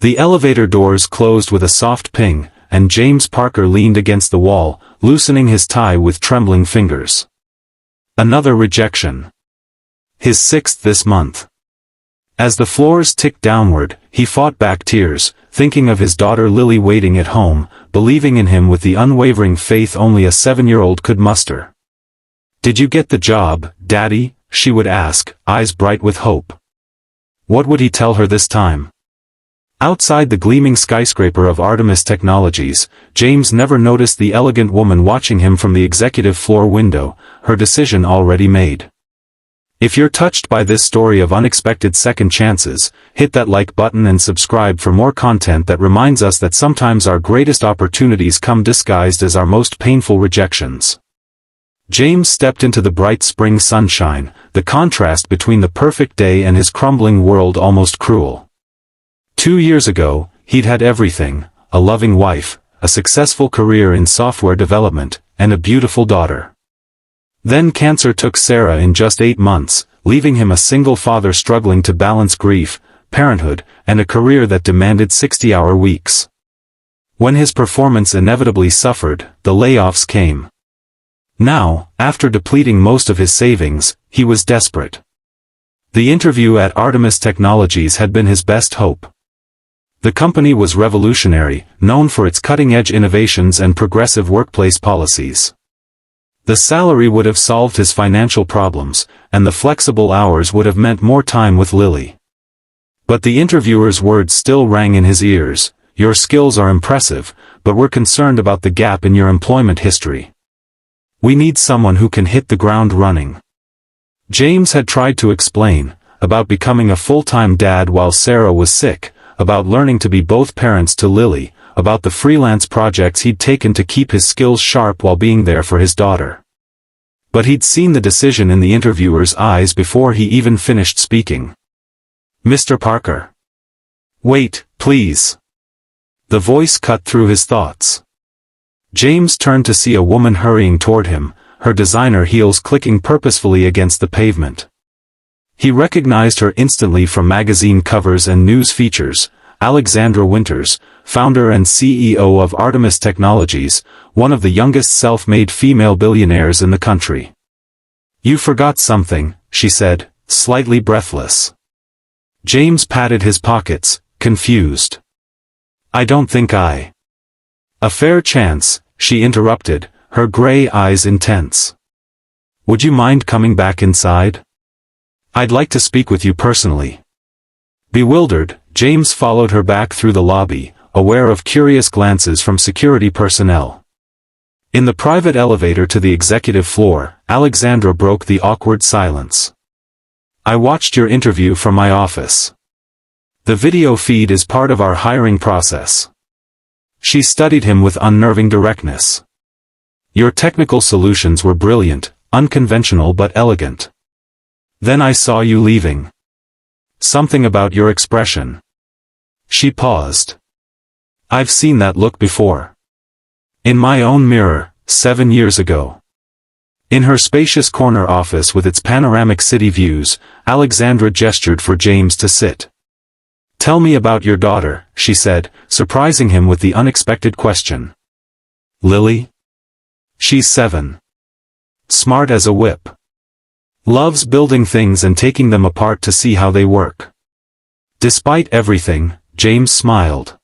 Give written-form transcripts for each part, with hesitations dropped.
The elevator doors closed with a soft ping, and James Parker leaned against the wall, loosening his tie with trembling fingers. Another rejection. His sixth this month. As the floors ticked downward, he fought back tears, thinking of his daughter Lily waiting at home, believing in him with the unwavering faith only a 7-year-old could muster. "Did you get the job, Daddy?" she would ask, eyes bright with hope. What would he tell her this time? Outside the gleaming skyscraper of Artemis Technologies, James never noticed the elegant woman watching him from the executive floor window, her decision already made. If you're touched by this story of unexpected second chances, hit that like button and subscribe for more content that reminds us that sometimes our greatest opportunities come disguised as our most painful rejections. James stepped into the bright spring sunshine, the contrast between the perfect day and his crumbling world almost cruel. 2 years ago, he'd had everything: a loving wife, a successful career in software development, and a beautiful daughter. Then cancer took Sarah in just 8 months, leaving him a single father struggling to balance grief, parenthood, and a career that demanded 60-hour weeks. When his performance inevitably suffered, the layoffs came. Now, after depleting most of his savings, he was desperate. The interview at Artemis Technologies had been his best hope. The company was revolutionary, known for its cutting-edge innovations and progressive workplace policies. The salary would have solved his financial problems, and the flexible hours would have meant more time with Lily. But the interviewer's words still rang in his ears: "Your skills are impressive, but we're concerned about the gap in your employment history. We need someone who can hit the ground running." James had tried to explain, about becoming a full-time dad while Sarah was sick, about learning to be both parents to Lily, about the freelance projects he'd taken to keep his skills sharp while being there for his daughter. But he'd seen the decision in the interviewer's eyes before he even finished speaking. "Mr. Parker." "Wait, please." The voice cut through his thoughts. James turned to see a woman hurrying toward him, her designer heels clicking purposefully against the pavement. He recognized her instantly from magazine covers and news features: Alexandra Winters, founder and CEO of Artemis Technologies, one of the youngest self-made female billionaires in the country. "You forgot something," she said, slightly breathless. James patted his pockets, confused. "I don't think I—" "A fair chance," she interrupted, her gray eyes intense. "Would you mind coming back inside? I'd like to speak with you personally." Bewildered, James followed her back through the lobby, aware of curious glances from security personnel. In the private elevator to the executive floor, Alexandra broke the awkward silence. "I watched your interview from my office. The video feed is part of our hiring process." She studied him with unnerving directness. "Your technical solutions were brilliant, unconventional but elegant. Then I saw you leaving. Something about your expression." She paused. "I've seen that look before. In my own mirror, 7 years ago." In her spacious corner office with its panoramic city views, Alexandra gestured for James to sit. "Tell me about your daughter," she said, surprising him with the unexpected question. "Lily? She's 7. Smart as a whip. Loves building things and taking them apart to see how they work." Despite everything, James smiled.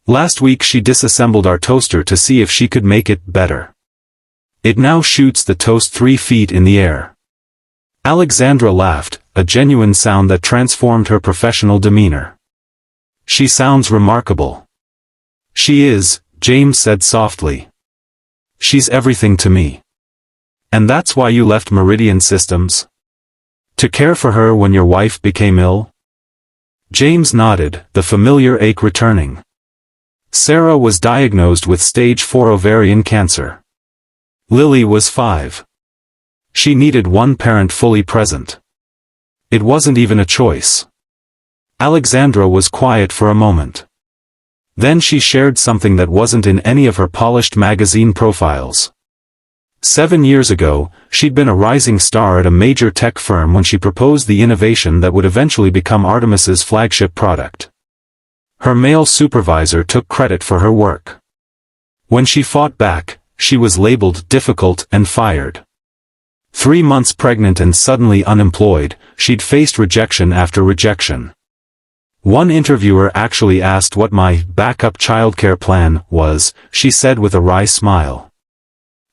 "Last week she disassembled our toaster to see if she could make it better. It now shoots the toast 3 feet in the air." Alexandra laughed, a genuine sound that transformed her professional demeanor. "She sounds remarkable." "She is," James said softly. "She's everything to me." "And that's why you left Meridian Systems? To care for her when your wife became ill?" James nodded, the familiar ache returning. Sarah was diagnosed with stage 4 ovarian cancer. Lily was 5. She needed one parent fully present. It wasn't even a choice. Alexandra was quiet for a moment. Then she shared something that wasn't in any of her polished magazine profiles. 7 years ago, she'd been a rising star at a major tech firm when she proposed the innovation that would eventually become Artemis's flagship product. Her male supervisor took credit for her work. When she fought back, she was labeled difficult and fired. 3 months pregnant and suddenly unemployed, she'd faced rejection after rejection. One interviewer actually asked what my backup childcare plan was, she said with a wry smile.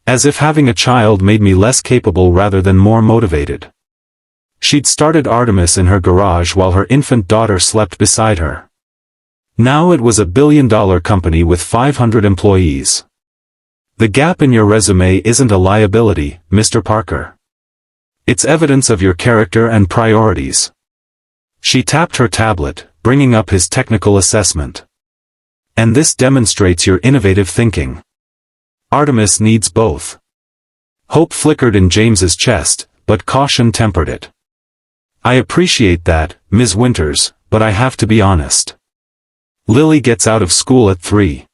As if having a child made me less capable rather than more motivated. She'd started Artemis in her garage while her infant daughter slept beside her. Now it was a billion-dollar company with 500 employees. The gap in your resume isn't a liability, Mr. Parker. It's evidence of your character and priorities. She tapped her tablet, bringing up his technical assessment. And this demonstrates your innovative thinking. Artemis needs both. Hope flickered in James's chest, but caution tempered it. I appreciate that, Ms. Winters, but I have to be honest. Lily gets out of school at 3.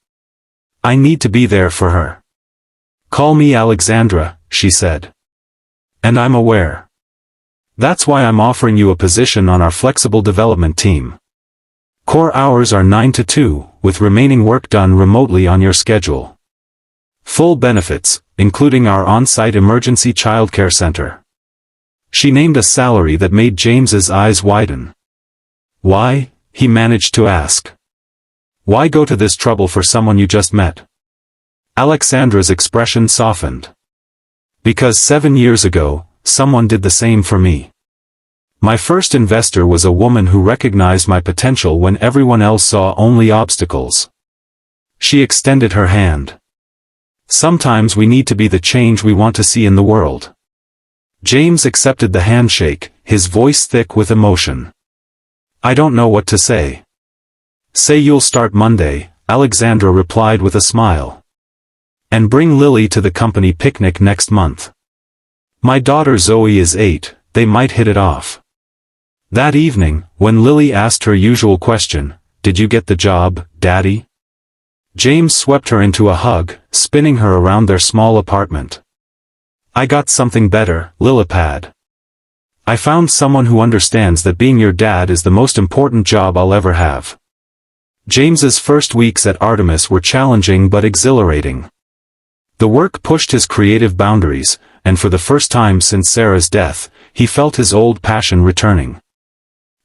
I need to be there for her. Call me Alexandra, she said. And I'm aware. That's why I'm offering you a position on our flexible development team. Core hours are 9 to 2, with remaining work done remotely on your schedule. Full benefits, including our on-site emergency childcare center. She named a salary that made James's eyes widen. Why? He managed to ask. Why go to this trouble for someone you just met? Alexandra's expression softened. Because 7 years ago, someone did the same for me. My first investor was a woman who recognized my potential when everyone else saw only obstacles. She extended her hand. Sometimes we need to be the change we want to see in the world. James accepted the handshake, his voice thick with emotion. I don't know what to say. Say you'll start Monday, Alexandra replied with a smile. And bring Lily to the company picnic next month. My daughter Zoe is 8, they might hit it off. That evening, when Lily asked her usual question, did you get the job, Daddy? James swept her into a hug, spinning her around their small apartment. I got something better, Lillipad. I found someone who understands that being your dad is the most important job I'll ever have. James's first weeks at Artemis were challenging but exhilarating. The work pushed his creative boundaries, and for the first time since Sarah's death, he felt his old passion returning.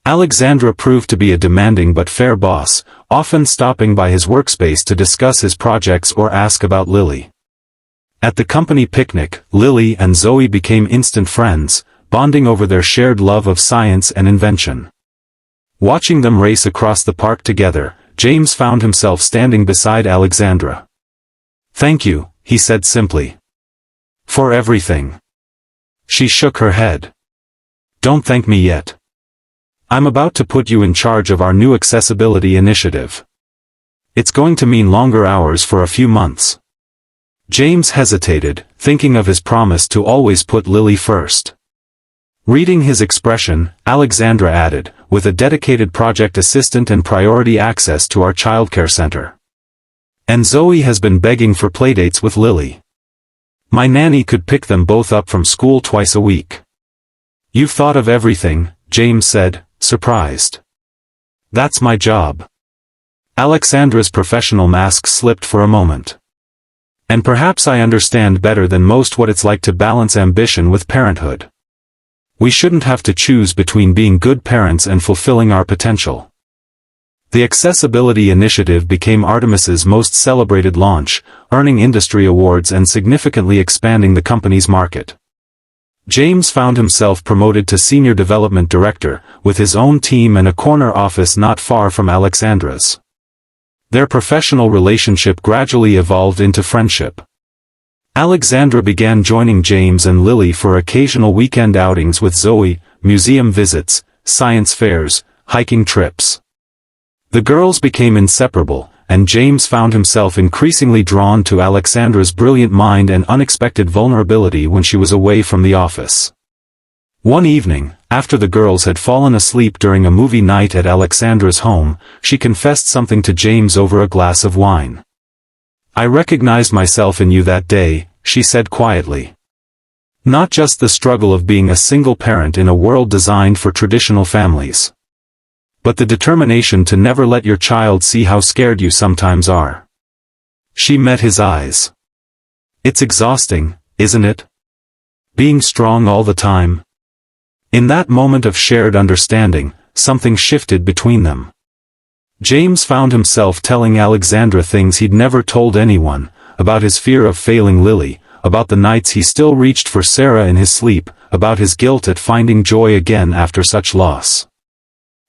Alexandra proved to be a demanding but fair boss, often stopping by his workspace to discuss his projects or ask about Lily. At the company picnic, Lily and Zoe became instant friends, bonding over their shared love of science and invention. Watching them race across the park together, James found himself standing beside Alexandra. Thank you, he said simply. For everything. She shook her head. Don't thank me yet. I'm about to put you in charge of our new accessibility initiative. It's going to mean longer hours for a few months. James hesitated, thinking of his promise to always put Lily first. Reading his expression, Alexandra added, with a dedicated project assistant and priority access to our childcare center. And Zoe has been begging for playdates with Lily. My nanny could pick them both up from school twice a week. You've thought of everything, James said, surprised. That's my job. Alexandra's professional mask slipped for a moment. And perhaps I understand better than most what it's like to balance ambition with parenthood. We shouldn't have to choose between being good parents and fulfilling our potential. The Accessibility Initiative became Artemis's most celebrated launch, earning industry awards and significantly expanding the company's market. James found himself promoted to Senior Development Director, with his own team and a corner office not far from Alexandra's. Their professional relationship gradually evolved into friendship. Alexandra began joining James and Lily for occasional weekend outings with Zoe, museum visits, science fairs, hiking trips. The girls became inseparable, and James found himself increasingly drawn to Alexandra's brilliant mind and unexpected vulnerability when she was away from the office. One evening, after the girls had fallen asleep during a movie night at Alexandra's home, she confessed something to James over a glass of wine. I recognized myself in you that day, she said quietly. Not just the struggle of being a single parent in a world designed for traditional families. but the determination to never let your child see how scared you sometimes are. She met his eyes. It's exhausting, isn't it? Being strong all the time. In that moment of shared understanding, something shifted between them. James found himself telling Alexandra things he'd never told anyone, about his fear of failing Lily, about the nights he still reached for Sarah in his sleep, about his guilt at finding joy again after such loss.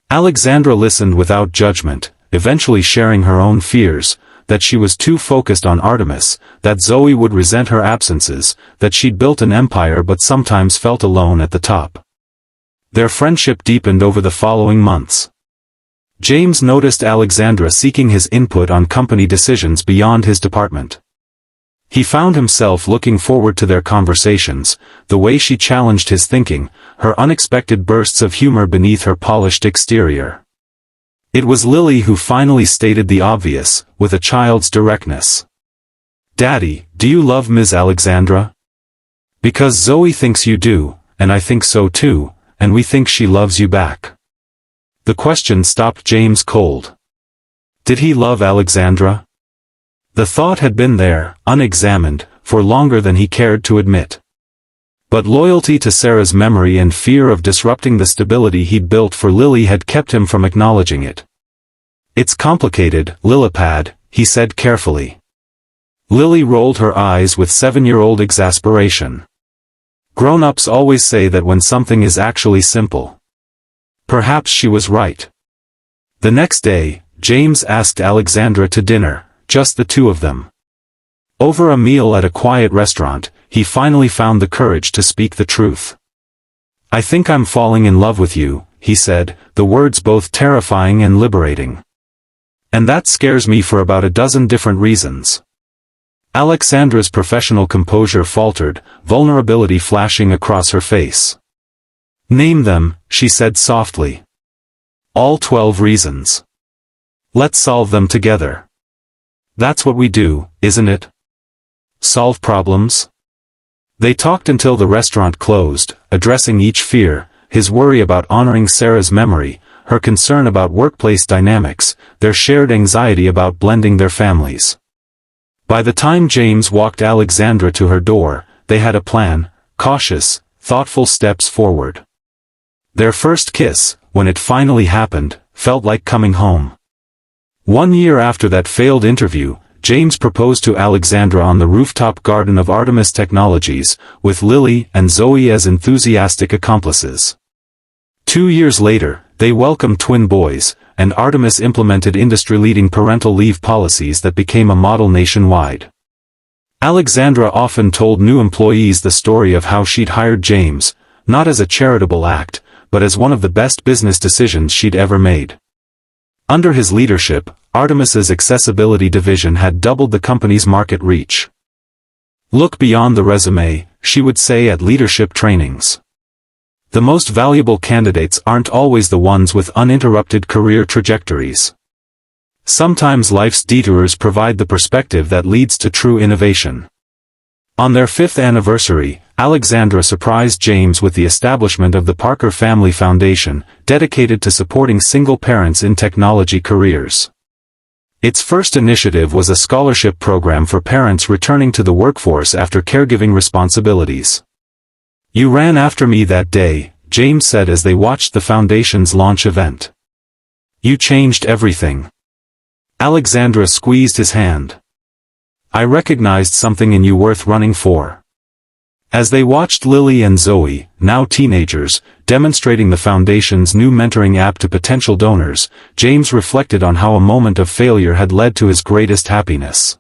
Alexandra listened without judgment, eventually sharing her own fears, that she was too focused on Artemis, that Zoe would resent her absences, that she'd built an empire but sometimes felt alone at the top. Their friendship deepened over the following months. James noticed Alexandra seeking his input on company decisions beyond his department. He found himself looking forward to their conversations, the way she challenged his thinking, her unexpected bursts of humor beneath her polished exterior. It was Lily who finally stated the obvious, with a child's directness. "Daddy, do you love Ms. Alexandra? Because Zoe thinks you do, and I think so too, and we think she loves you back." The question stopped James cold. Did he love Alexandra? The thought had been there, unexamined, for longer than he cared to admit. But loyalty to Sarah's memory and fear of disrupting the stability he'd built for Lily had kept him from acknowledging it. "It's complicated, Lillipad," he said carefully. Lily rolled her eyes with 7-year-old exasperation. Grown-ups always say that when something is actually simple. Perhaps she was right. The next day, James asked Alexandra to dinner, just the two of them. Over a meal at a quiet restaurant, he finally found the courage to speak the truth. "I think I'm falling in love with you," he said, the words both terrifying and liberating. "And that scares me for about a dozen different reasons." Alexandra's professional composure faltered, vulnerability flashing across her face. "Name them," she said softly. "All 12 reasons. Let's solve them together. That's what we do, isn't it? Solve problems?" They talked until the restaurant closed, addressing each fear, his worry about honoring Sarah's memory, her concern about workplace dynamics, their shared anxiety about blending their families. By the time James walked Alexandra to her door, they had a plan, cautious, thoughtful steps forward. Their first kiss, when it finally happened, felt like coming home. 1 year after that failed interview, James proposed to Alexandra on the rooftop garden of Artemis Technologies, with Lily and Zoe as enthusiastic accomplices. 2 years later, they welcomed twin boys, and Artemis implemented industry-leading parental leave policies that became a model nationwide. Alexandra often told new employees the story of how she'd hired James, not as a charitable act, but as one of the best business decisions she'd ever made. Under his leadership, Artemis's accessibility division had doubled the company's market reach. "Look beyond the resume," she would say at leadership trainings. The most valuable candidates aren't always the ones with uninterrupted career trajectories. Sometimes life's detours provide the perspective that leads to true innovation. On their 5th anniversary, Alexandra surprised James with the establishment of the Parker Family Foundation, dedicated to supporting single parents in technology careers. Its first initiative was a scholarship program for parents returning to the workforce after caregiving responsibilities. "You ran after me that day," James said as they watched the foundation's launch event. "You changed everything." Alexandra squeezed his hand. "I recognized something in you worth running for." As they watched Lily and Zoe, now teenagers, demonstrating the foundation's new mentoring app to potential donors, James reflected on how a moment of failure had led to his greatest happiness.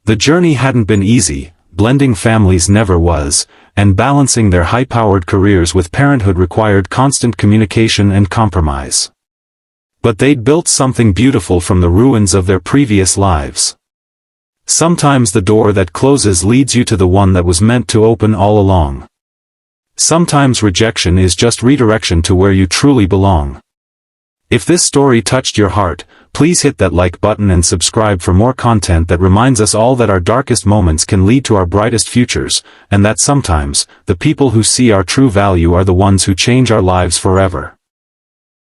The journey hadn't been easy, blending families never was, and balancing their high-powered careers with parenthood required constant communication and compromise. But they'd built something beautiful from the ruins of their previous lives. Sometimes the door that closes leads you to the one that was meant to open all along. Sometimes rejection is just redirection to where you truly belong. If this story touched your heart, please hit that like button and subscribe for more content that reminds us all that our darkest moments can lead to our brightest futures, and that sometimes, the people who see our true value are the ones who change our lives forever.